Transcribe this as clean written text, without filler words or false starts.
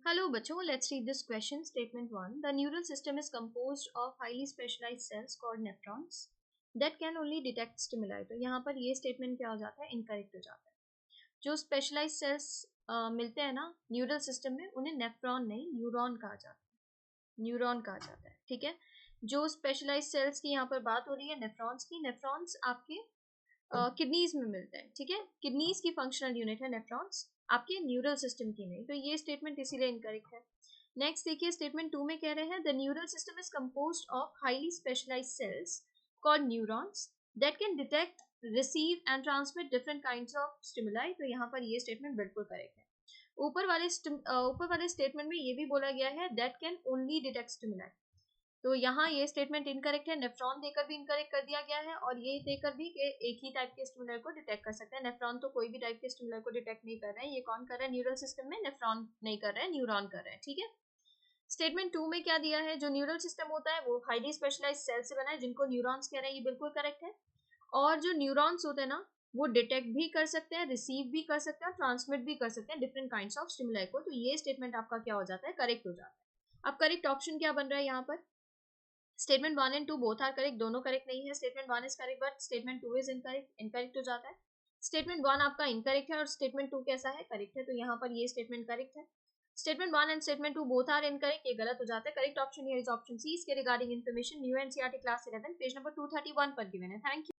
Hello, बच्चों. Let's read this question. Statement 1. The neural system is composed of highly specialized cells called nephrons that can only detect stimuli. तो यहाँ पर ये statement क्या हो जाता है? Incorrect हो जाता है. जो specialized cells मिलते हैं ना न्यूरल सिस्टम में, उन्हें नेफ्रॉन नहीं न्यूरॉन कहा जाता है. न्यूरॉन कहा जाता है. ठीक है. जो स्पेशलाइज सेल्स की यहाँ पर बात हो रही है नेफ्रॉन्स की. नेफ्रॉन्स आपके किडनीज में मिलते हैं. ठीक है. किडनीज की फंक्शनल यूनिट है नेफ्रॉन्स, आपके न्यूरल सिस्टम की नहीं. तो ये स्टेटमेंट इसीलिए इनकरेक्ट है. नेक्स्ट देखिए, स्टेटमेंट 2 में कह रहे हैं the neural system is composed of highly specialised cells called neurons that can detect, receive and transmit different kinds of stimuli. तो यहाँ पर ये स्टेटमेंट बिल्कुल करेक्ट है. ऊपर वाले स्टेटमेंट में ये भी बोला गया है that can only detect stimuli. तो यहाँ ये स्टेटमेंट इनकरेक्ट है. नेफ्रॉन देकर भी इनकरेक्ट कर दिया गया है और ये देकर भी कि एक ही टाइप के स्टिमुलर को डिटेक्ट कर सकते हैं. नेफ्रॉन तो कोई भी टाइप के स्टिमुलर को डिटेक्ट नहीं कर रहे हैं. ये कौन कर रहा है न्यूरल सिस्टम में? नेफ्रॉन नहीं कर रहे हैं, न्यूरॉन कर रहे हैं. ठीक है. स्टेटमेंट 2 में क्या दिया है? जो न्यूरल सिस्टम होता है वो हाईली स्पेशलाइज्ड सेल से बना है जिनको न्यूरॉन्स कह रहे हैं. ये बिल्कुल करेक्ट है. और जो न्यूरॉन्स होते हैं ना वो डिटेक्ट भी कर सकते हैं, रिसीव भी कर सकते हैं और ट्रांसमिट भी कर सकते हैं डिफरेंट काइंड्स ऑफ स्टिमुलाई को. तो ये स्टेटमेंट आपका क्या हो जाता है? करेक्ट हो जाता है. अब करेक्ट ऑप्शन क्या बन रहा है यहाँ पर? Statement 1 and 2 both are correct. दोनों करेक्ट नहीं है. Statement 1 is correct but statement 2 is incorrect. Incorrect हो जाता है. स्टेटमेंट 1 आपका इनकरेक्ट है और स्टेटमेंट 2 कैसा है? करेक्ट है. तो यहाँ पर ये स्टेटमेंट करेक्ट है. Statement 1 and statement 2 both are incorrect. ये गलत हो जाता है. Correct option here is option C. इसके regarding information new NCERT class 11 page number 231 पर गिवन है. Thank you.